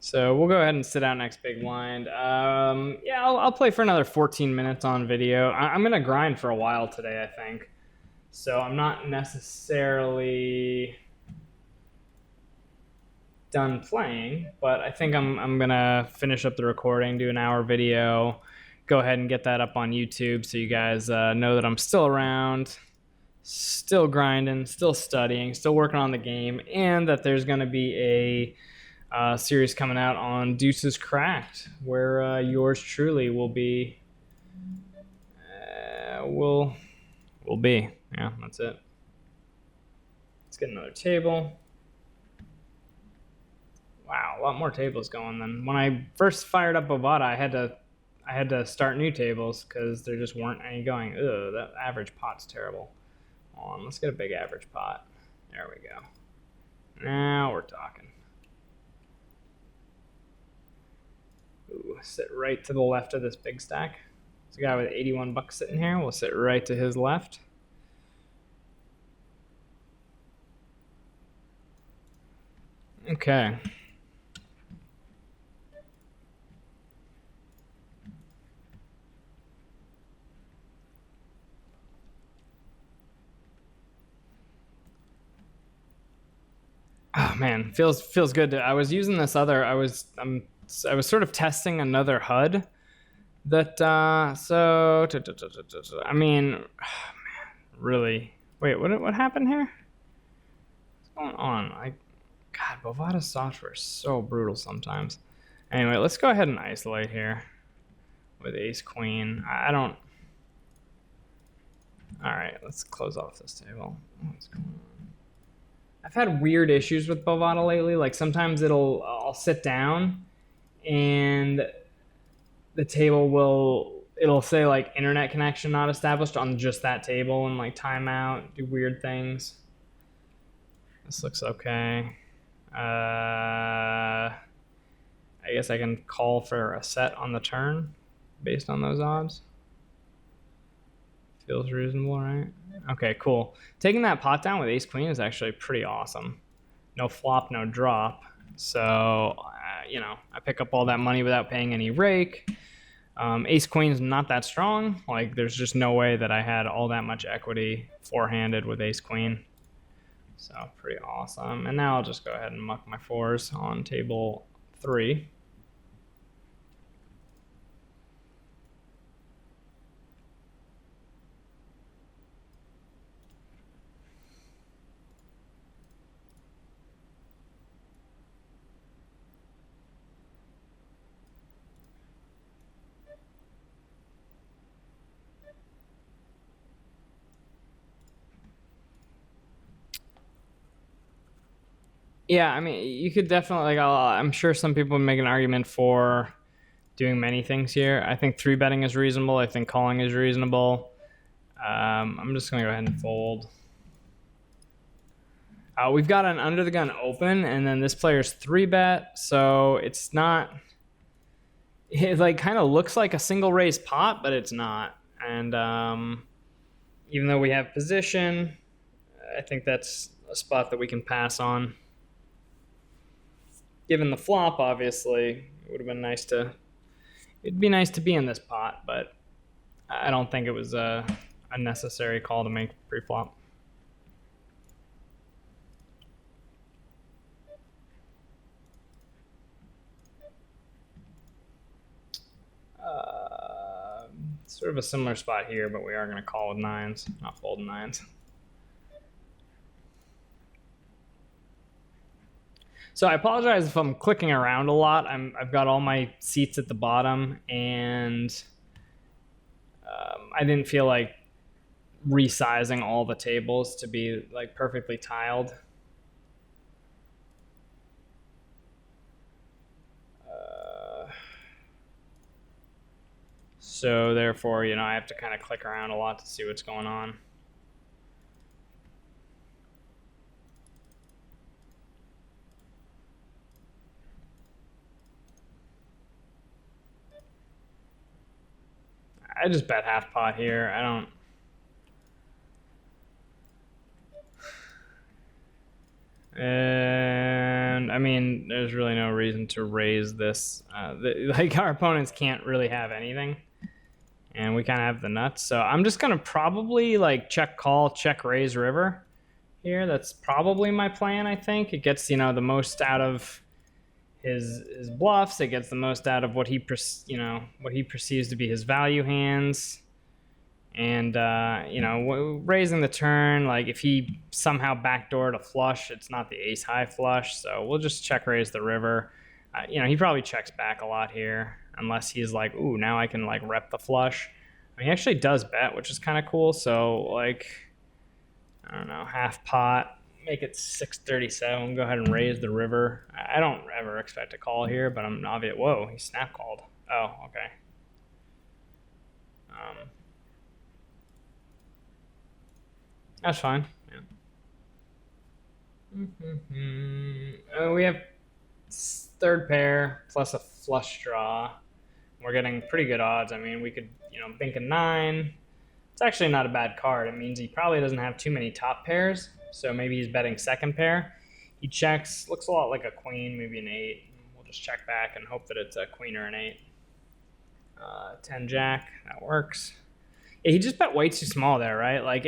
So we'll go ahead and sit out next big blind. Yeah, I'll play for another 14 minutes on video. I'm going to grind for a while today, I think. So I'm not necessarily done playing, but I think I'm going to finish up the recording, do an hour video, go ahead and get that up on YouTube so you guys know that I'm still around, still grinding, still studying, still working on the game, and that there's going to be a series coming out on DeucesCracked, where yours truly will be. Will be. Yeah, that's it. Let's get another table. Wow, a lot more tables going than when I first fired up Bovada. I had to start new tables because there just weren't any going. Ugh, that average pot's terrible. Hold on, let's get a big average pot. There we go. Now we're talking. Ooh, sit right to the left of this big stack. There's a guy with 81 bucks sitting here. We'll sit right to his left. Okay. Oh man, feels good. I was using this other. I was sort of testing another HUD. That I mean, man, really. Wait, what happened here? What's going on? God, Bovada software is so brutal sometimes. Anyway, let's go ahead and isolate here with ace queen. I don't. All right, let's close off this table. What's going on? I've had weird issues with Bovada lately. Like sometimes I'll sit down and the table it'll say like internet connection not established on just that table and like timeout, do weird things. This looks okay. I guess I can call for a set on the turn based on those odds. Feels reasonable, right? Okay, cool. Taking that pot down with ace queen is actually pretty awesome. No flop, no drop. So, I pick up all that money without paying any rake. Ace queen's not that strong. Like, there's just no way that I had all that much equity four-handed with ace queen. So, pretty awesome. And now I'll just go ahead and muck my fours on table 3. Yeah, I mean, you could definitely, I'm sure some people would make an argument for doing many things here. I think 3-betting is reasonable. I think calling is reasonable. I'm just going to go ahead and fold. We've got an under the gun open, and then this player's 3-bet, so it's not... It kind of looks like a single raise pot, but it's not. And even though we have position, I think that's a spot that we can pass on. Given the flop, obviously, it would have been nice to... It'd be nice to be in this pot, but I don't think it was... I a necessary call to make pre-flop. Sort of a similar spot here, but we are going to call with nines, not folding nines. So I apologize if I'm clicking around a lot. I've got all my seats at the bottom, and I didn't feel like resizing all the tables to be like perfectly tiled. So therefore, you know, I have to kind of click around a lot to see what's going on. I just bet half pot here. I don't. And I mean, there's really no reason to raise this. Like, our opponents can't really have anything, and we kind of have the nuts. So I'm just gonna probably like check call, check raise river here. That's probably my plan. I think it gets, you know, the most out of his bluffs. It gets the most out of what he perceives to be his value hands. And, you know, raising the turn, like if he somehow backdoored a flush, it's not the ace high flush. So we'll just check raise the river. You know, he probably checks back a lot here unless he's like, ooh, now I can like rep the flush. I mean, he actually does bet, which is kind of cool. So like, I don't know, half pot, make it 637. Go ahead and raise the river. I don't ever expect a call here, but I'm obvious. Whoa, he snap called. Oh, okay. That's fine. Yeah. We have third pair plus a flush draw. We're getting pretty good odds. I mean, we could, you know, bink a 9. It's actually not a bad card. It means he probably doesn't have too many top pairs, so maybe he's betting second pair. He checks, looks a lot like a queen, maybe an 8. We'll just check back and hope that it's a queen or an 8. 10 jack, that works. Yeah, he just bet way too small there, right? Like,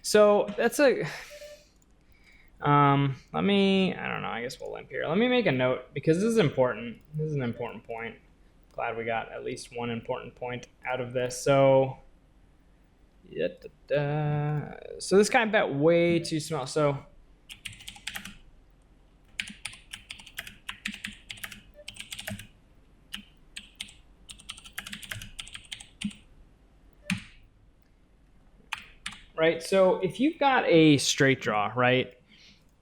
so that's a. Let me. I don't know. I guess we'll limp here. Let me make a note because this is important. This is an important point. Glad we got at least one important point out of this. So, so this guy bet way too small. So. Right, so if you've got a straight draw, right,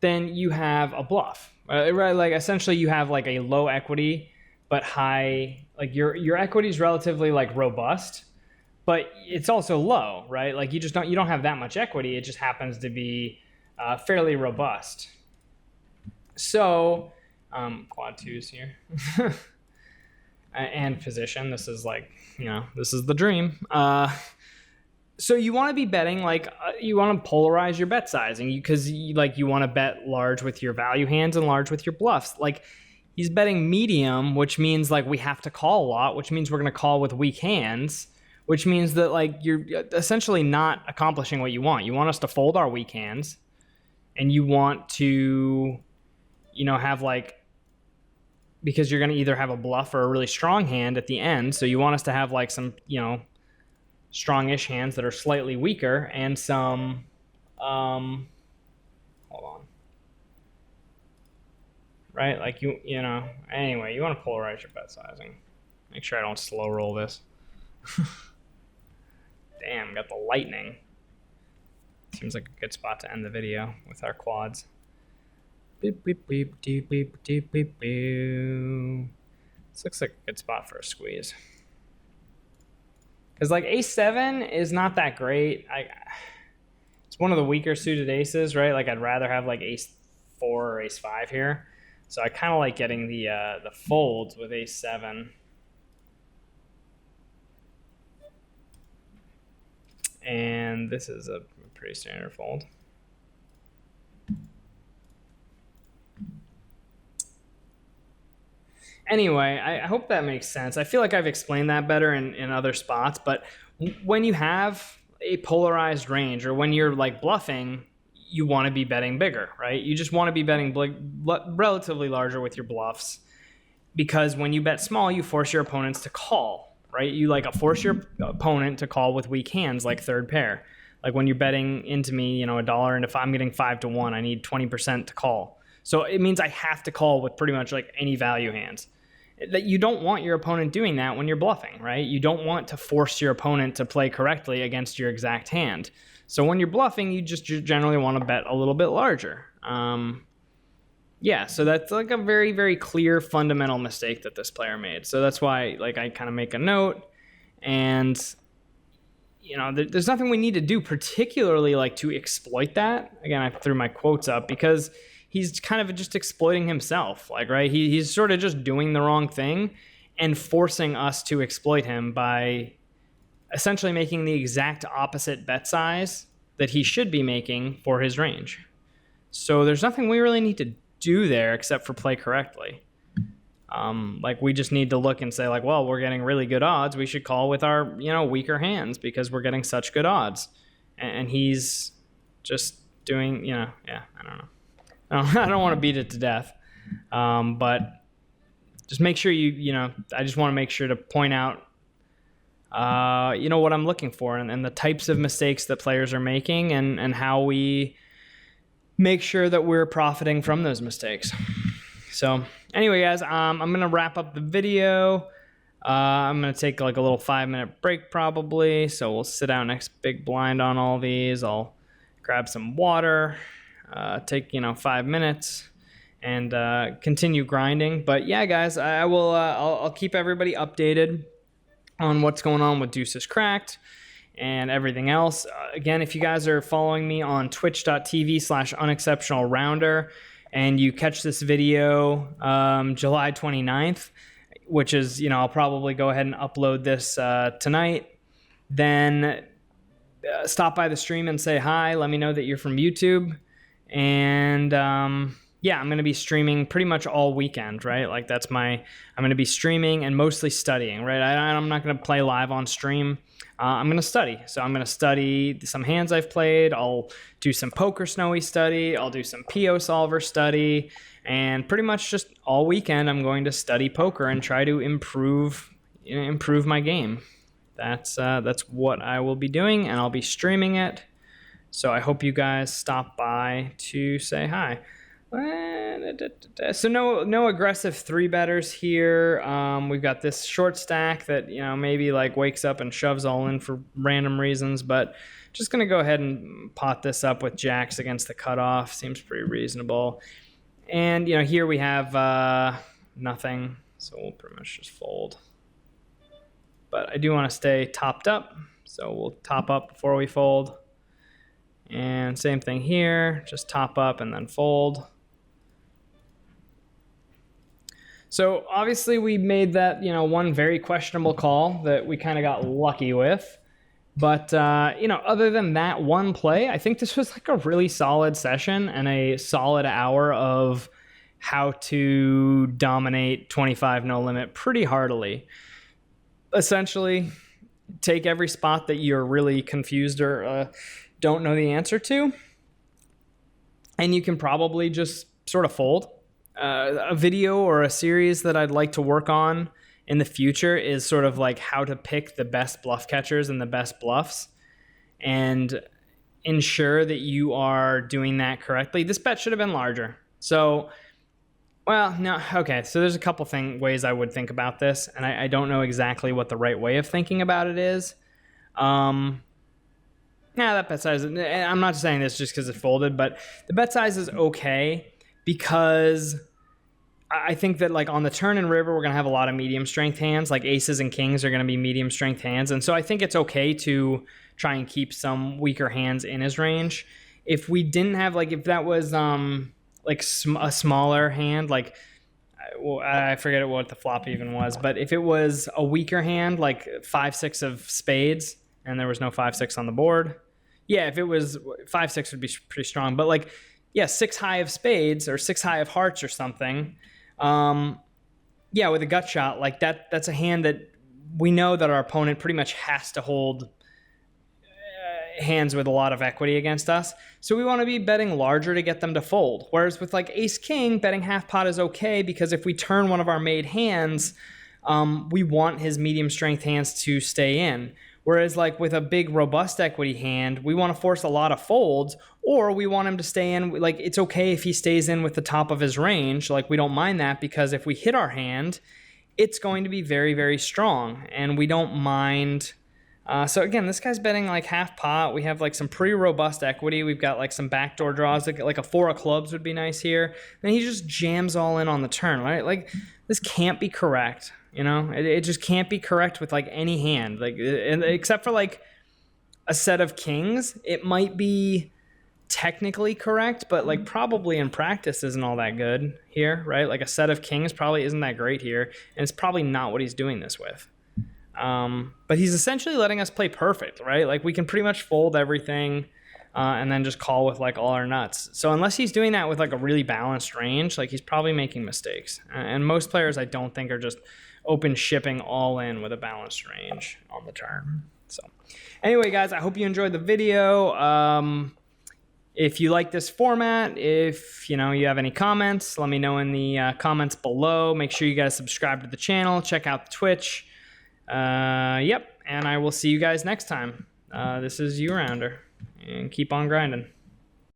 then you have a bluff, right? Like essentially, you have like a low equity but high. Like your equity is relatively like robust, but it's also low, right? Like you don't have that much equity. It just happens to be fairly robust. So quad twos here. And position. This is like, you know, this is the dream. So you want to be betting, like, you want to polarize your bet sizing because you want to bet large with your value hands and large with your bluffs. Like, he's betting medium, which means like we have to call a lot, which means we're going to call with weak hands, which means that like you're essentially not accomplishing what you want. You want us to fold our weak hands, and you want to, you know, have like, because you're going to either have a bluff or a really strong hand at the end. So you want us to have like some, you know, strong-ish hands that are slightly weaker and some, hold on, right? Like you know, anyway, you want to polarize your bet sizing. Make sure I don't slow roll this. Damn, got the lightning. Seems like a good spot to end the video with our quads. Beep, beep, beep, beep, beep, beep, beep, beep. This looks like a good spot for a squeeze. Because like ace-7 is not that great. It's one of the weaker suited aces, right? Like I'd rather have like ace-4 or ace-5 here. So I kind of like getting the folds with ace-7. And this is a pretty standard fold. Anyway, I hope that makes sense. I feel like I've explained that better in other spots, but when you have a polarized range, or when you're like bluffing, you want to be betting bigger, right? You just want to be betting relatively larger with your bluffs, because when you bet small, you force your opponents to call, right? You like force your opponent to call with weak hands, like third pair. Like when you're betting into me, you know, $1, and if I'm getting 5-1, I need 20% to call. So it means I have to call with pretty much like any value hands. That you don't want your opponent doing that when you're bluffing, right? You don't want to force your opponent to play correctly against your exact hand. So when you're bluffing, you just generally want to bet a little bit larger. Yeah, so that's like a very, very clear fundamental mistake that this player made. So that's why like I kind of make a note, and you know, there's nothing we need to do particularly like to exploit that. Again, I threw my quotes up because he's kind of just exploiting himself, like, right? He's sort of just doing the wrong thing and forcing us to exploit him by essentially making the exact opposite bet size that he should be making for his range. So there's nothing we really need to do there except for play correctly. Like we just need to look and say like, well, we're getting really good odds. We should call with our, you know, weaker hands because we're getting such good odds. And he's just doing, you know, yeah, I don't know. I don't want to beat it to death. But just make sure you know, I just want to make sure to point out, you know, what I'm looking for and the types of mistakes that players are making and how we make sure that we're profiting from those mistakes. So anyway, guys, I'm going to wrap up the video. I'm going to take like a little 5-minute break probably. So we'll sit down next big blind on all these. I'll grab some water, take, you know, 5 minutes and continue grinding. But yeah, guys, I will, I'll keep everybody updated on what's going on with DeucesCracked and everything else. Again, if you guys are following me on twitch.tv/unexceptionalrounder and you catch this video July 29th, which is, you know, I'll probably go ahead and upload this tonight, then stop by the stream and say hi. Let me know that you're from YouTube. And yeah, I'm going to be streaming pretty much all weekend, right? Like I'm going to be streaming and mostly studying, right? I'm not going to play live on stream. I'm going to study. So I'm going to study some hands I've played. I'll do some Poker Snowy study. I'll do some PO Solver study. And pretty much just all weekend, I'm going to study poker and try to improve my game. That's what I will be doing, and I'll be streaming it. So I hope you guys stop by to say hi. So no aggressive 3-betters here. We've got this short stack that, you know, maybe like wakes up and shoves all in for random reasons, but just going to go ahead and pot this up with jacks against the cutoff. Seems pretty reasonable. And, you know, here we have nothing, so we'll pretty much just fold. But I do want to stay topped up, so we'll top up before we fold. And same thing here, just top up and then fold. So obviously we made that, you know, one very questionable call that we kind of got lucky with. But, you know, other than that one play, I think this was like a really solid session and a solid hour of how to dominate 25 no limit pretty heartily. Essentially, take every spot that you're really confused or don't know the answer to, and you can probably just sort of fold. A video or a series that I'd like to work on in the future is sort of like how to pick the best bluff catchers and the best bluffs and ensure that you are doing that correctly. This bet should have been larger. So, well, no, okay. So there's a couple ways I would think about this, and I don't know exactly what the right way of thinking about it is. That bet size, and I'm not saying this just because it folded, but the bet size is okay because I think that like on the turn and river, we're going to have a lot of medium strength hands, like aces and kings are going to be medium strength hands. And so I think it's okay to try and keep some weaker hands in his range. If we didn't have, like, if that was like a smaller hand, like I forget what the flop even was, but if it was a weaker hand, like 5-6 of spades and there was no 5-6 on the board. Yeah, if it was 5-6 would be pretty strong, but like, yeah, 6 high of spades or 6 high of hearts or something. Yeah, with a gut shot like that, that's a hand that we know that our opponent pretty much has to hold hands with a lot of equity against us. So we want to be betting larger to get them to fold. Whereas with like ace king, betting half pot is okay, because if we turn one of our made hands, we want his medium strength hands to stay in. Whereas like with a big robust equity hand, we want to force a lot of folds, or we want him to stay in. Like, it's okay if he stays in with the top of his range. Like, we don't mind that, because if we hit our hand, it's going to be very, very strong, and we don't mind. So again, this guy's betting like half pot. We have like some pretty robust equity. We've got like some backdoor draws, like a 4 of clubs would be nice here. Then he just jams all in on the turn, right? Like, this can't be correct. You know, it just can't be correct with like any hand, like, except for like a set of kings. It might be technically correct, but like probably in practice isn't all that good here, right? Like a set of kings probably isn't that great here, and it's probably not what he's doing this with. But he's essentially letting us play perfect, right? Like, we can pretty much fold everything and then just call with like all our nuts. So unless he's doing that with like a really balanced range, like, he's probably making mistakes. And most players, I don't think, are just open shipping all in with a balanced range on the turn. So anyway, guys, I hope you enjoyed the video. If you like this format, if you have any comments, let me know in the comments below. Make sure you guys subscribe to the channel, check out the Twitch. Yep, and I will see you guys next time. This is You Rounder, and keep on grinding.